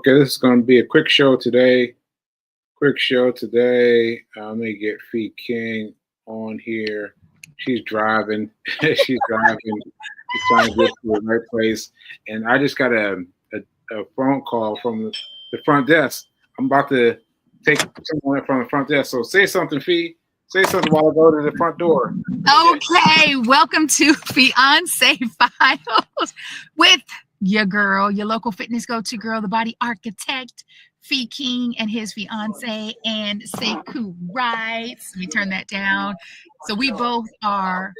Okay, this is going to be a quick show today. Quick show today. Let me get Fee King on here. She's driving. She's driving. She's trying to get to the right place. And I just got a phone call from the front desk. I'm about to take someone from the front desk. So say something, Fee. Say something while I go to the front door. Okay, welcome to Fiance Files with your girl, your local fitness go-to girl, the body architect, Fee King and his fiance, and Sekou Rights. Let me turn that down. So we both are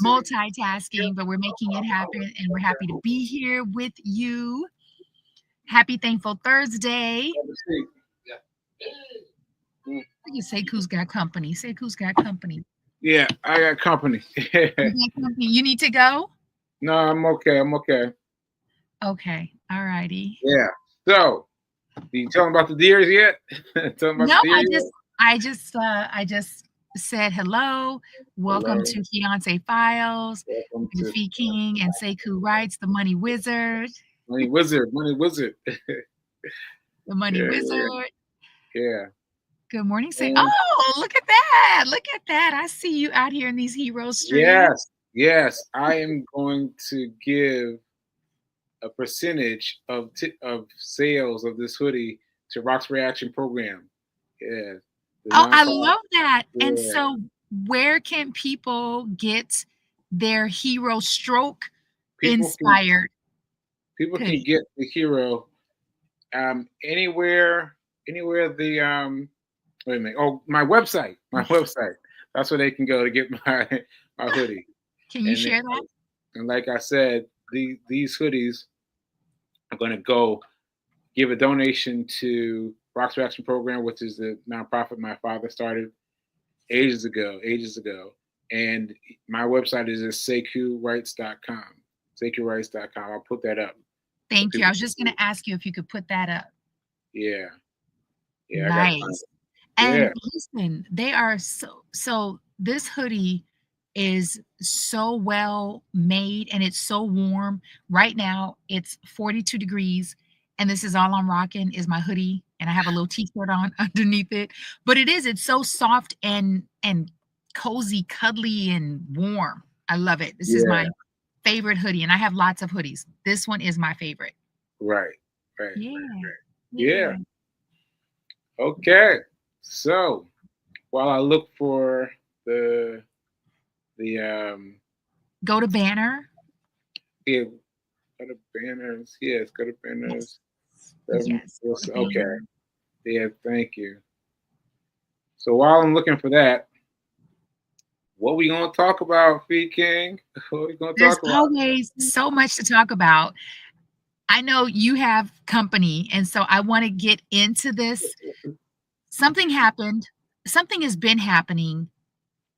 multitasking, but we're making it happen, and we're happy to be here with you. Happy Thankful Thursday. Look at Sekou's got company. Sekou's got company. Yeah, I got company. You need to go? No, I'm okay. I'm okay. Okay. All righty. Yeah. So, you tell them about the deers yet? Tell them about No, the deers I just said hello. Welcome to Fiance Files. Welcome to Fee King and Sekou Rights, the Money Wizard. Money Wizard. Money Wizard. The Money Wizard. Yeah. Good morning, Oh, look at that. Look at that. I see you out here in these hero streets. Yes. I am going to give a percentage of sales of this hoodie to Rock's Reaction Program. Yeah. Oh, I love that. Yeah. And so where can people get their hero stroke inspired? People can get the hero anywhere the wait a minute. Oh, my website. That's where they can go to get my hoodie. Can you share that? And like I said, these hoodies are going to go give a donation to Rock's Reaction Program, which is the nonprofit my father started ages ago. And my website is just SekouRights.com. SekouRights.com. I'll put that up. Thank you. I was just going to ask you if you could put that up. Yeah. Nice. And listen, they are so this hoodie is so well made and it's so warm. Right now it's 42 degrees and this is all I'm rocking is my hoodie and I have a little t-shirt on underneath it. But it's so soft and cozy, cuddly and warm. I love it. This is my favorite hoodie and I have lots of hoodies. This one is my favorite. Right. Yeah. Okay. So while I look for the go to banner. Yeah, go to banners. Yes, go to banners. Yes. Okay. Yeah, thank you. So while I'm looking for that, what we gonna talk about, Fee King? What we gonna talk about? There's always so much to talk about. I know you have company, and so I want to get into this. Something happened. Something has been happening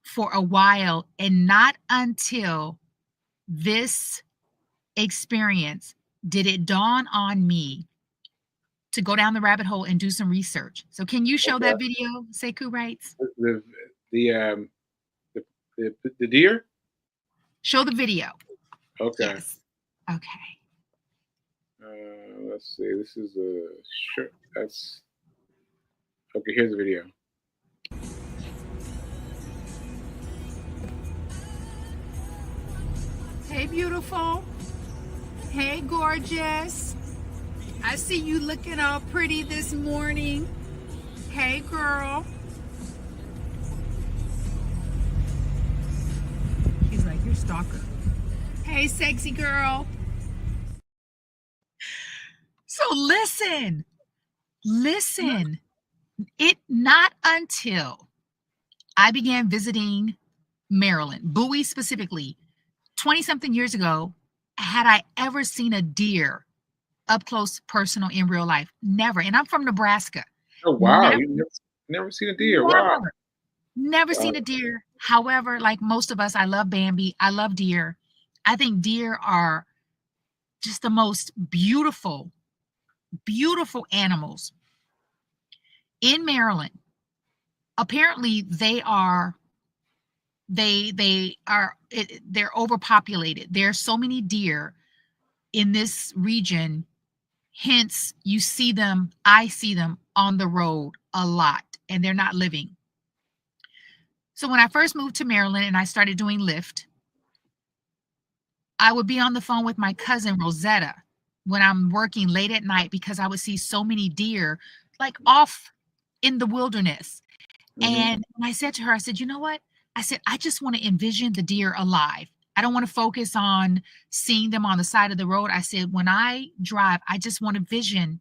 for a while, and not until this experience did it dawn on me to go down the rabbit hole and do some research. So can you show that video, Sekou Rights? The deer? Show the video. Okay. Yes. Okay. Let's see. This is a shirt. That's okay. Here's the video. Hey, beautiful. Hey, gorgeous. I see you looking all pretty this morning. Hey, girl. He's like, you're a stalker. Hey, sexy girl. So listen. It not until I began visiting Maryland, Bowie specifically, 20-something years ago, had I ever seen a deer up close, personal, in real life. Never. And I'm from Nebraska. Oh, wow. You've never seen a deer. Wow. Never seen a deer. However, like most of us, I love Bambi. I love deer. I think deer are just the most beautiful animals. In Maryland, apparently they're overpopulated. There are so many deer in this region, Hence, I see them on the road a lot, and they're not living. So when I first moved to Maryland and I started doing Lyft, I would be on the phone with my cousin Rosetta when I'm working late at night because I would see so many deer like off in the wilderness. Mm-hmm. And I said to her, I said, you know what? I said, I just want to envision the deer alive. I don't want to focus on seeing them on the side of the road. I said, when I drive, I just want to vision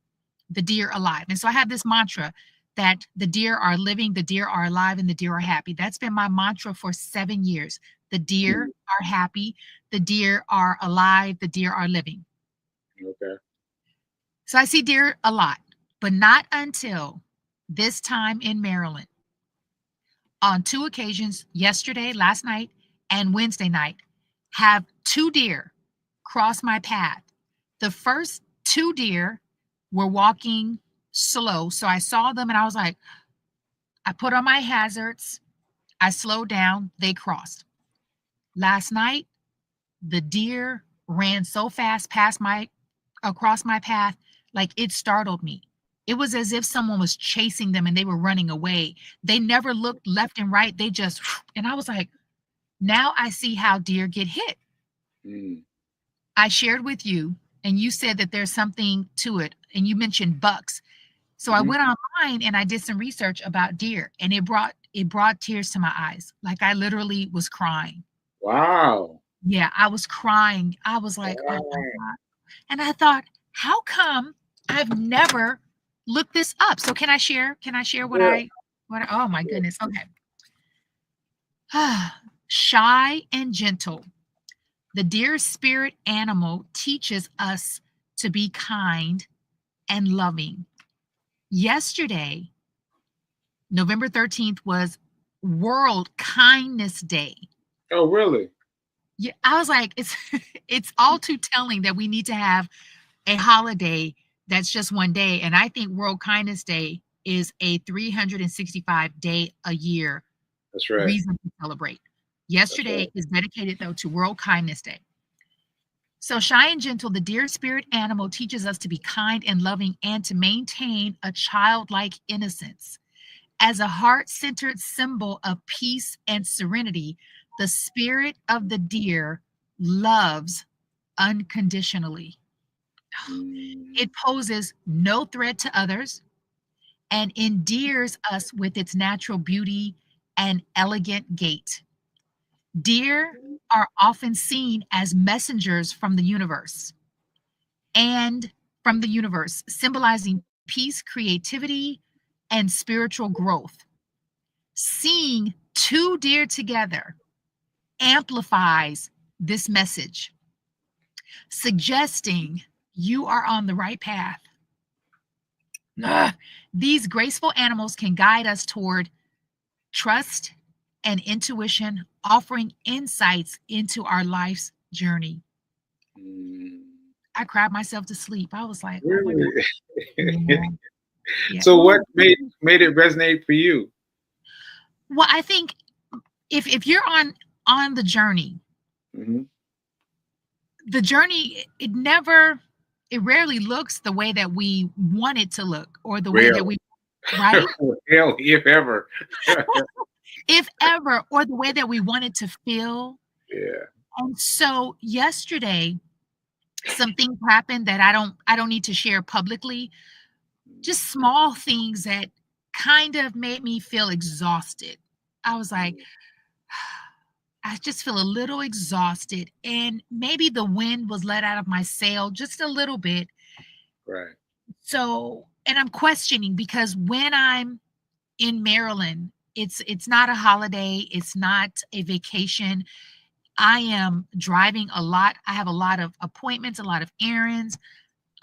the deer alive. And so I have this mantra that the deer are living, the deer are alive, and the deer are happy. That's been my mantra for 7 years. The deer are happy, the deer are alive, the deer are living. Okay. So I see deer a lot, but not until this time in Maryland. On 2 occasions, yesterday, last night, and Wednesday night, have 2 deer cross my path. The first 2 deer were walking slow, so I saw them and I was like, I put on my hazards, I slowed down, they crossed. Last night, the deer ran so fast across my path, like it startled me. It was as if someone was chasing them and they were running away. They never looked left and right. They just, and I was like, now I see how deer get hit. Mm-hmm. I shared with you, and you said that there's something to it, and you mentioned bucks. So I went online and I did some research about deer, and it brought tears to my eyes. Like I literally was crying. Wow. Yeah, I was crying. I was like, oh my Wow. God. And I thought, how come I've never looked this up? So can I share? Can I share Yeah. oh my goodness. Okay. Shy and gentle. The deer spirit animal teaches us to be kind and loving. Yesterday, November 13th, was World Kindness Day. Oh, really? Yeah, I was like, it's it's all too telling that we need to have a holiday that's just one day. And I think World Kindness Day is a 365 day a year That's right. reason to celebrate. That's Yesterday right. is dedicated though to World Kindness Day. So, shy and gentle, the deer spirit animal teaches us to be kind and loving and to maintain a childlike innocence. As a heart centered symbol of peace and serenity, the spirit of the deer loves unconditionally. Mm. It poses no threat to others and endears us with its natural beauty and elegant gait. Deer are often seen as messengers from the universe, symbolizing peace, creativity, and spiritual growth. Seeing 2 deer together amplifies this message, suggesting you are on the right path. These graceful animals can guide us toward trust and intuition, offering insights into our life's journey. Mm. I cried myself to sleep. I was like, oh my God. Really? Yeah. Yeah. So what made it resonate for you? Well, I think if you're on Hmm. the journey, it rarely looks the way that we want it to look or the way that Rarely. we right? Hell, if ever. If ever, or the way that we want it to feel. Yeah. And so yesterday, some things happened that I don't need to share publicly. Just small things that kind of made me feel exhausted. I was like, Mm. I just feel a little exhausted, and maybe the wind was let out of my sail just a little bit. Right. So, and I'm questioning because when I'm in Maryland, it's not a holiday, it's not a vacation. I am driving a lot. I have a lot of appointments, a lot of errands.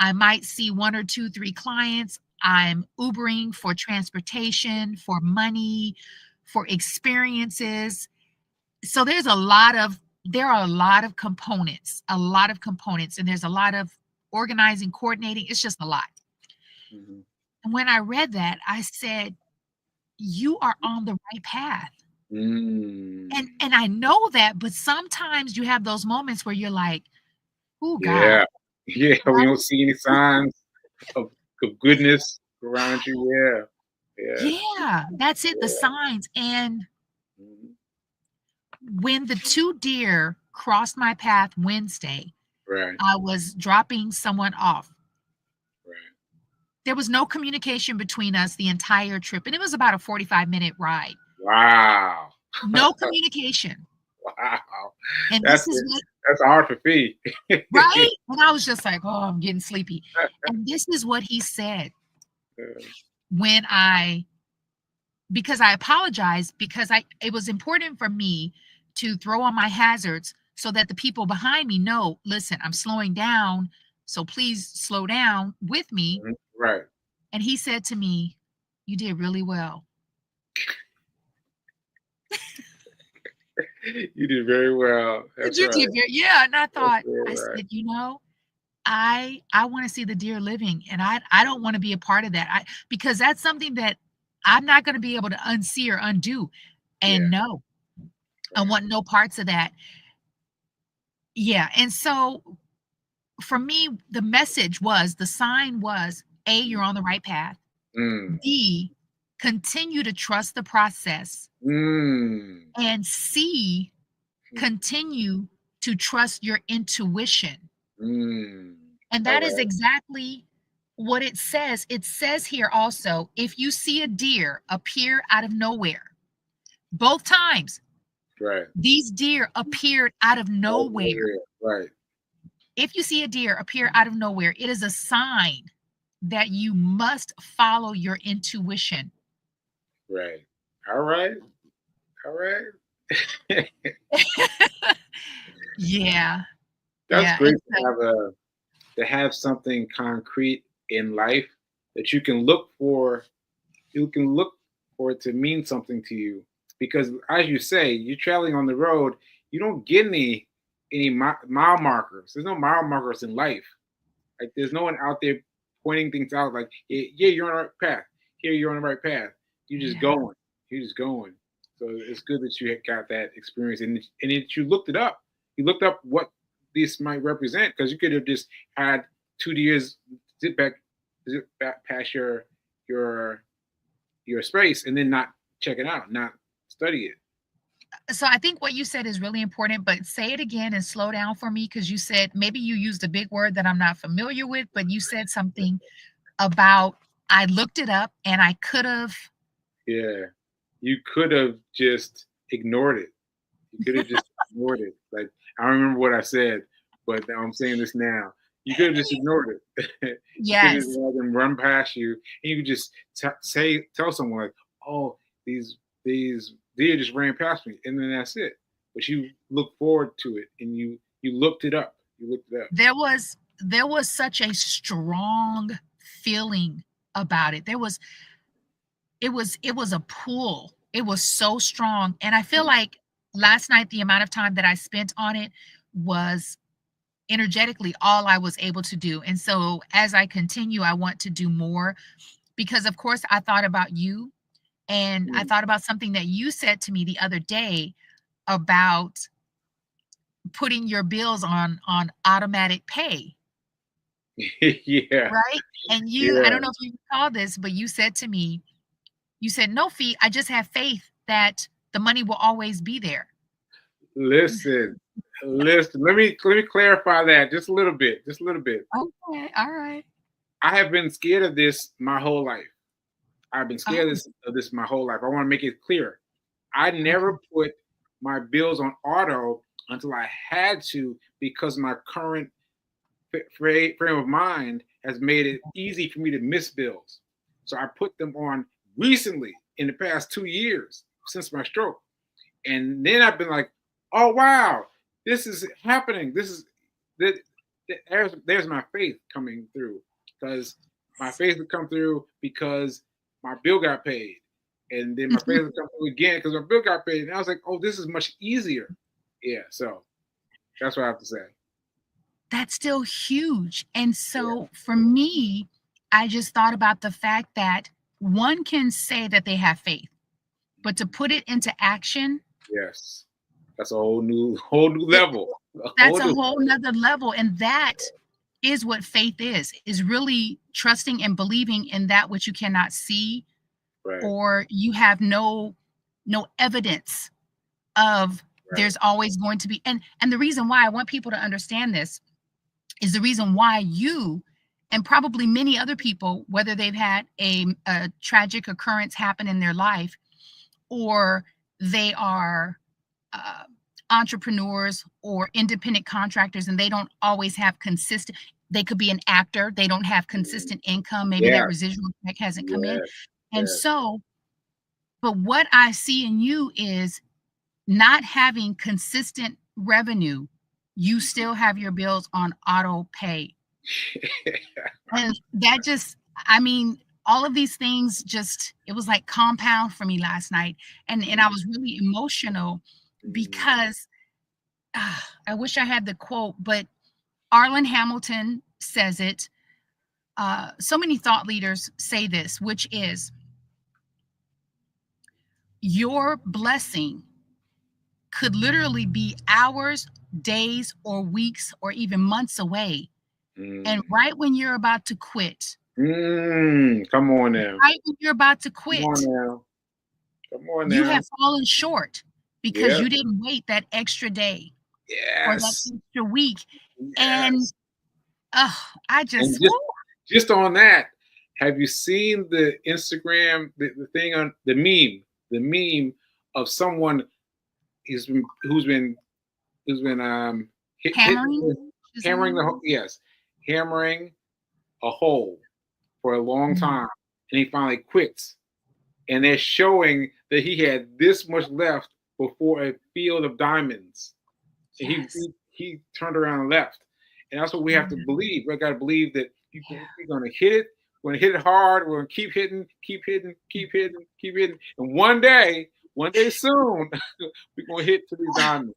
I might see 1 or 2, 3 clients. I'm Ubering for transportation, for money, for experiences. So there are a lot of components, and there's a lot of organizing, coordinating. It's just a lot. Hmm. And when I read that, I said, you are on the right path. Mm. And I know that, but sometimes you have those moments where you're like, oh God, Yeah. Yeah. We don't right? see any signs. of, of goodness around you. Yeah, yeah, Yeah, that's it, the yeah. signs. And Mhm. when the 2 deer crossed my path Wednesday, Right, I was dropping someone off. right. There was no communication between us the entire trip, and it was about a 45-minute ride. Wow, No communication. wow. And this That's is it. what That's hard for fee. right? And I was just like, "Oh, I'm getting sleepy." And this is what he said when I because I apologized because I it was important for me to throw on my hazards so that the people behind me know, "Listen, I'm slowing down, so please slow down with me." Mhm. Right. And he said to me, "You did really well." You did very well. That's You did right. very yeah, and I That's thought, very I right. said, "You know, I wanna see the deer living, and I don't wanna be a part of that." Because that's something that I'm not gonna be able to unsee or undo. Yeah. And no, I Right. want no parts of that. Yeah, and so for me, the message was the sign was, A, you're on the right path. Mm. B, continue to trust the process. Mm. And C, continue to trust your intuition. Mm. And All that is right. exactly what it says. It says here also, if you see a deer appear out of nowhere, both times, Right. these deer appeared out of Oh, nowhere. yeah. Right. If you see a deer appear out of nowhere, it is a sign that you must follow your intuition. Right. All right. All right. Yeah, That's yeah, great and so to have something concrete in life that you can look for it to mean something to you, because as you say, you're traveling on the road, you don't get any mile markers. There's no mile markers in life. Like there's no one out there pointing things out like, yeah, you're on the right path. Here, you're on the right path. You're just yeah. going. You're just going. So it's good that you got that experience and that you looked it up. You looked up what this might represent, because you could have just had 2 years zip back past your your space and then not check it out, not study it. So I think what you said is really important, but say it again and slow down for me because you said maybe you used a big word that I'm not familiar with, but you said something about I looked it up and I could have Yeah. You could have just ignored it. You could have just ignored it. Like I don't remember what I said, but I'm saying this now. You could have just ignored it. You could have yes. let them run past you, and you could just tell someone like, "Oh, these deer just ran past me," and then that's it. But you look forward to it, and you looked it up. You looked it up. There was such a strong feeling about it. It was a pull. It was so strong. And I feel like last night the amount of time that I spent on it was energetically all I was able to do. And so as I continue, I want to do more because of course I thought about you and I Mm. thought about something that you said to me the other day about putting your bills on automatic pay, Yeah, right? And I yeah. don't know if you recall this, but you said to me, you said, "No, fee, I just have faith that the money will always be there." Listen, listen. Let me clarify that just a little bit. Just a little bit. Okay, all right. I have been scared of this my whole life. I've been scared Oh, of this my whole life. I want to make it clear. I okay. never put my bills on auto until I had to, because my current frame of mind has made it easy for me to miss bills. So I put them on recently in the past 2 years since my stroke. And then I've been like, oh wow, this is happening. This is that there's my faith coming through, because my faith would come through because my bill got paid, and then my faith would come through again because my bill got paid, and I was like, oh, this is much easier. Yeah, so that's what I have to say. That's still huge. And Yeah, so for me, I just thought about the fact that one can say that they have faith, but to put it into action, yes, that's a whole new it level, a that's whole a new whole nother level. And that is what faith is really trusting and believing in that which you cannot see, Right. or you have no evidence of. Right. There's always going to be, and the reason why I want people to understand this is the reason why you and probably many other people, whether they've had a tragic occurrence happen in their life, or they are uh, entrepreneurs or independent contractors and they don't always have consistent. They could be an actor, they don't have consistent income, maybe Yeah. that residual check hasn't come in. Yes. And Yes. so, but what I see in you is not having consistent revenue. You still have your bills on auto pay. And that just, I mean, all of these things just, it was like compound for me last night. And I was really emotional because I wish I had the quote, but Arlen Hamilton says it. So many thought leaders say this, which is your blessing could literally be hours, days, or weeks, or even months away. And right when you're about to quit, come on now. right when you're about to quit, come on now. Come on you now. have fallen short because you didn't wait that extra day or that Yes. extra week. Yes. And I just, and just on that, have you seen the Instagram, the thing on the meme of someone who's been hammering, hammering hammering a hole for a long time, and he finally quits, and they're showing that he had this much left before a field of diamonds. Yes. He turned around and left, and that's what we have to believe. We got to believe that we're going to hit it. We're going to hit it hard. We're going to keep hitting, and one day soon, we're going to hit to these diamonds.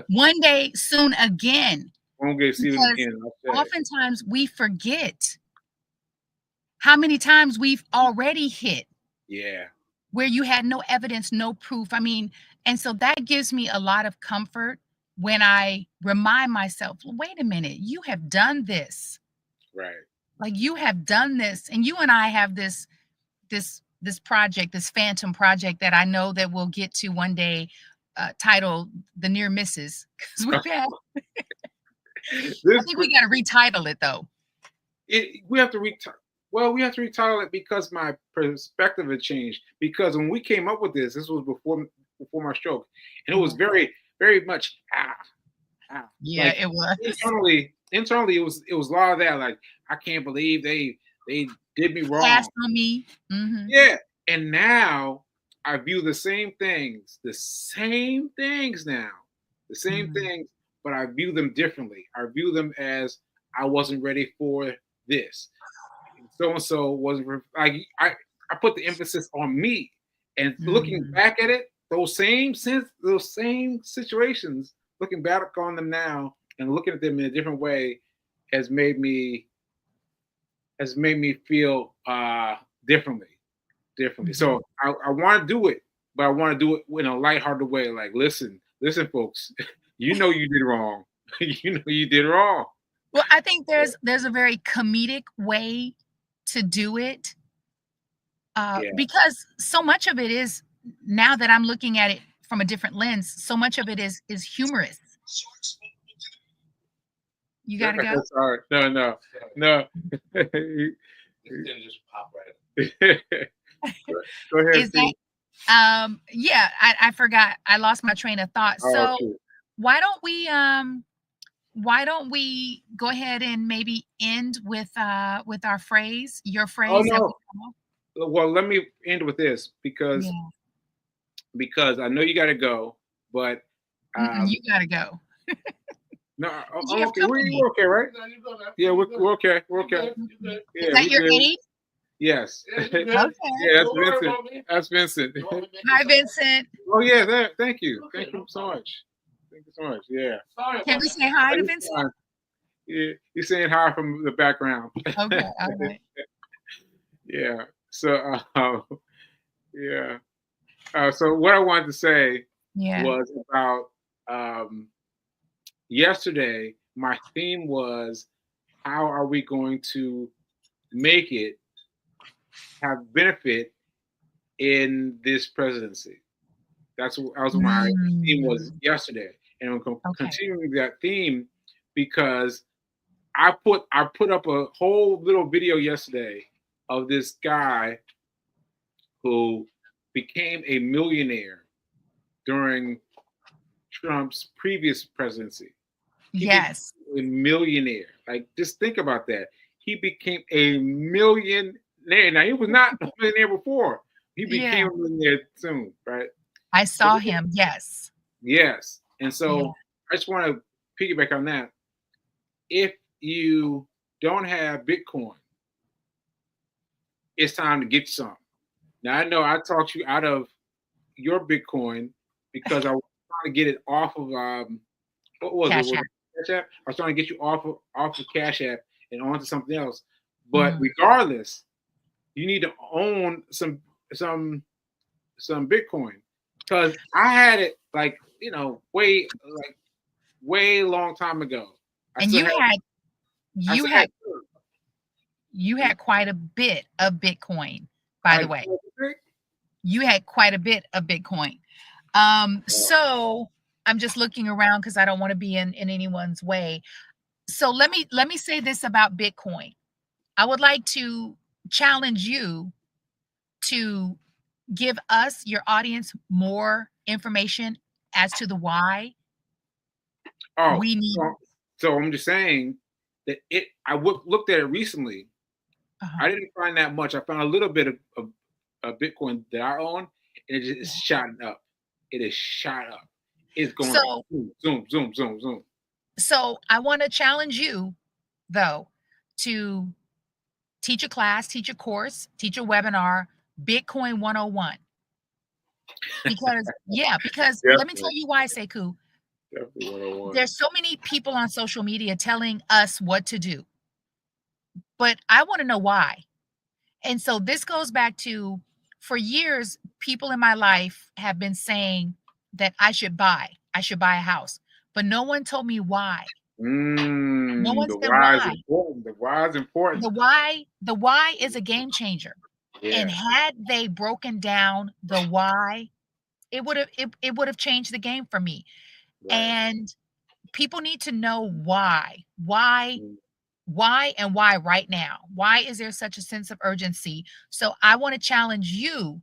One day soon again. Won't get to see them again. Oftentimes we forget how many times we've already hit. Yeah. Where you had no evidence, no proof. I mean, and so that gives me a lot of comfort when I remind myself, wait a minute, you have done this. Right. Like you have done this, and you and I have this project, this phantom project that I know that we'll get to one day, titled The Near Misses, because we've had. I think we got to retitle it though. We have to retitle it because my perspective had changed. Because when we came up with this was before my stroke, and it was very, very much Yeah, like, it was internally. It was a lot of that. Like, I can't believe they did me wrong. Passed on me. Mm-hmm. Yeah, and now I view the same things now, the same things, but I view them differently. I view them as I wasn't ready for this. So and so wasn't like I put the emphasis on me, and looking back at it, those same situations, looking back on them now and looking at them in a different way has made me feel differently. So I want to do it, but I want to do it in a lighthearted way. Like, listen, folks, you know you did wrong. You know you did wrong. Well, I think there's a very comedic way to do it, because so much of it is, now that I'm looking at it from a different lens, so much of it is humorous. You gotta go. Sorry, no. Just pop right. Go ahead. Is that, yeah, I forgot. I lost my train of thought. So why don't we go ahead and maybe end with our phrase, your phrase? Oh no. Well, let me end with this because I know you got to go, but you got to go. No, I'm okay. We're okay, right? Yeah, we're okay. We're okay. Yeah, is that your aide? Yes. Okay. Yeah, that's Vincent. Hi, Vincent. Oh yeah, thank you. Thank you so much. Yeah. Can we say hi to Vincent? Yeah, he's saying hi from the background. Okay, all right. Yeah. So yeah. So what I wanted to say was about yesterday. My theme was how are we going to make it have benefit in this presidency? That was my theme was yesterday, and I'm continuing that theme because I put up a whole little video yesterday of this guy who became a millionaire during Trump's previous presidency. He became a millionaire. Like, just think about that. He became a millionaire. Now, he was not a millionaire before. He became a millionaire soon, right? I saw him. Yes. Yes. And so I just want to piggyback on that. If you don't have Bitcoin, it's time to get some. Now, I know I talked you out of your Bitcoin because I was trying to get it off of what was Cash it? App. Cash App? I was trying to get you off of Cash App and onto something else. But regardless, you need to own some Bitcoin, because I had it way long time ago. And you had quite a bit of Bitcoin, by the way. You had quite a bit of Bitcoin. So I'm just looking around because I don't want to be in anyone's way. So let me say this about Bitcoin. I would like to challenge you to give us, your audience, more information as to the why we need. So I'm just saying that I looked at it recently. I didn't find that much. I found a little bit of Bitcoin that I own, and it just shot up. It is shot up. It's going like zoom. So I want to challenge you, though, to teach a class, teach a course, teach a webinar, Bitcoin 101. Because let me tell you why, Sekou. There's so many people on social media telling us what to do, but I want to know why. And so this goes back to, for years, people in my life have been saying that I should buy a house, but no one told me why. No one said why. The why is important. The why is a game changer. Yeah. And had they broken down the why, it would have changed the game for me. Right. And people need to know why and why right now. Why is there such a sense of urgency? So I want to challenge you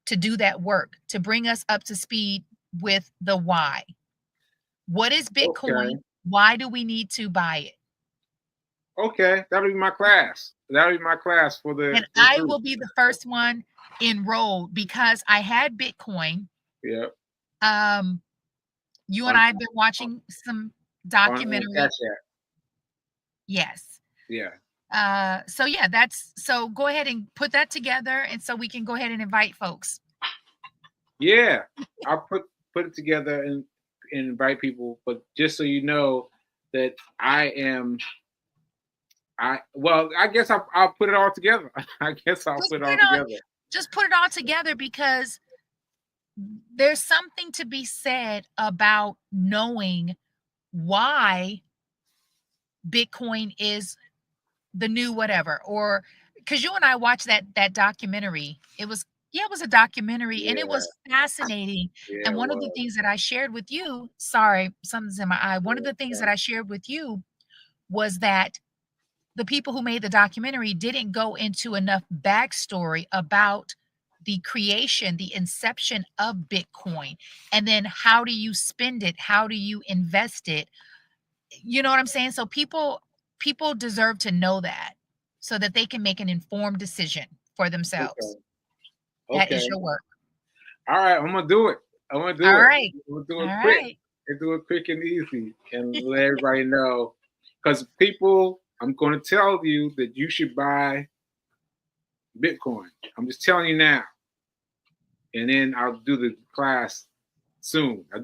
to do that work, to bring us up to speed with the why. What is Bitcoin? Okay. Why do we need to buy it? Okay, that'll be my class. That'll be my class for the. And I will be the first one enrolled because I had Bitcoin. Yep. You and I have been watching some documentaries. Yes. Yeah. So go ahead and put that together, and so we can go ahead and invite folks. Yeah, I'll put it together and invite people. But just so you know that I guess I'll put it all together. I guess I'll put it all together. Just put it all together, because there's something to be said about knowing why Bitcoin is the new whatever, or because you and I watched that documentary. It was a documentary, and it was fascinating. Yeah, and one of the things that I shared with you, sorry, something's in my eye. One of the things that I shared with you was that the people who made the documentary didn't go into enough backstory about the creation, the inception of Bitcoin, and then how do you spend it? How do you invest it? You know what I'm saying? So people deserve to know that, so that they can make an informed decision for themselves. Okay. That is your work. All right, I'm gonna do it. I'm gonna do it. Right. I'm gonna do it quick. Right. And do it quick and easy, and let everybody know. Because I'm going to tell you that you should buy Bitcoin. I'm just telling you now. And then I'll do the class soon. I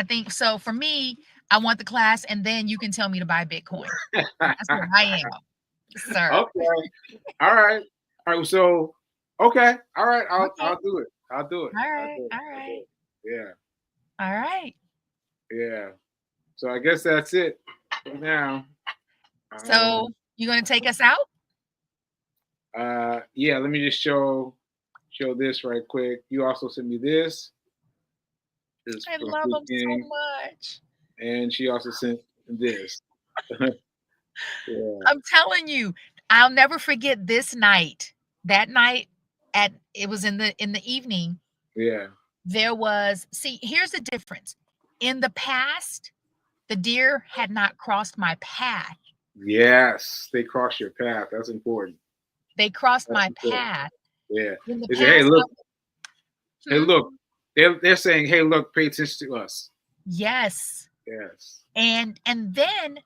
think so. For me, I want the class, and then you can tell me to buy Bitcoin. That's what I am, sir. Okay. All right. So, okay. All right. I'll do it. All right. Yeah. All right. Yeah. So I guess that's it for now. So you gonna take us out? Yeah, let me just show this right quick. You also sent me this. This is I from love Food them so King, much. and she also sent this. Yeah, I'm telling you, I'll never forget this night. That night it was in the evening. yeah. There was see, here's the difference. In the past, the deer had not crossed my path. Yes, they cross your path. That's important. They crossed That's my important. path. Yeah. In the They say, hey, past, look, hey, hmm? look. They're saying, hey, look, pay attention to us. Yes. Yes. And then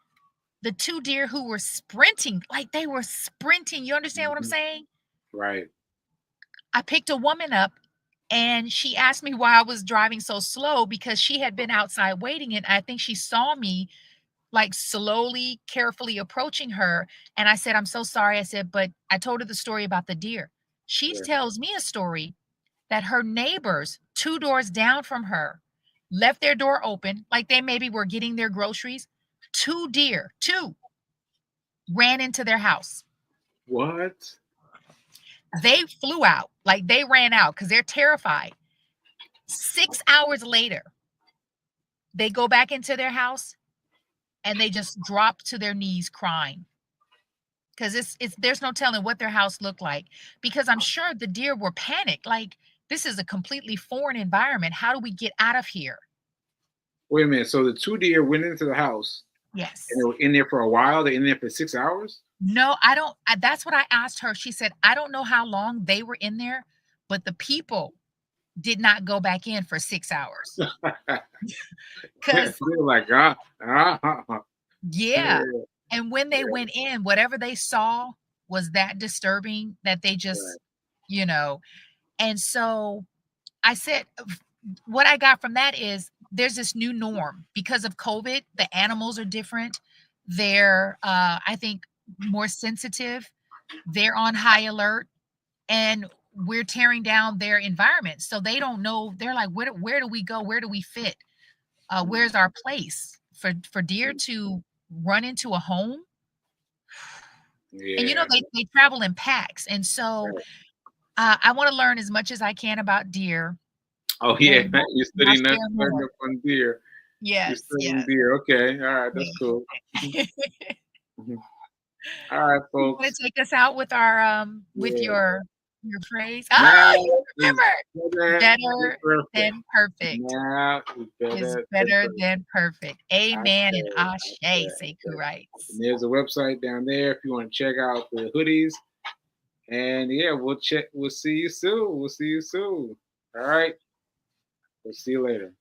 the two deer who were sprinting, like they were sprinting. You understand what I'm Mhm. saying? Right. I picked a woman up and she asked me why I was driving so slow because she had been outside waiting and I think she saw me like slowly, carefully approaching her. And I said, I'm so sorry. I said, but I told her the story about the deer. She Yeah. tells me a story that her neighbors, two doors down from her, left their door open, like they maybe were getting their groceries. Two deer, two, ran into their house. What? They flew out, like they ran out because they're terrified. 6 hours later, they go back into their house and they just drop to their knees crying because it's there's no telling what their house looked like because I'm sure the deer were panicked like this is a completely foreign environment. How do we get out of here? Wait a minute. So the two deer went into the house and they Yes. were in there for a while. They're in there for 6 hours. No, I don't. That's what I asked her. She said, I don't know how long they were in there, but the people did not go back in for 6 hours. They Because, were like, yeah. Yeah, And when they went in, whatever they saw was that disturbing that they right. just, you know, and so I said, what I got from that is there's this new norm because of COVID. The animals are different. They're, I think, more sensitive. They're on high alert, and we're tearing down their environment. So they don't know. They're like, where do we go? Where do we fit? Where's our place for deer to run into a home? And Yeah. they travel in packs, and so Right. I want to learn as much as I can about deer, Oh yeah, and you're I'll studying that share studying more. up on deer. You're Yes, studying yes. deer. Okay, all right, that's cool. Yeah. Mhm. All right, You wanna folks. take us out with our, with Yeah. your phrase? Now You is remember. better than Better perfect. than perfect Now is is better than better perfect. than perfect. I Amen and say, I ashe, say, Sekou okay. writes. And there's a website down there if you want to check out the hoodies. And yeah, we'll check. We'll see you soon. We'll see you soon. All right. We'll see you later.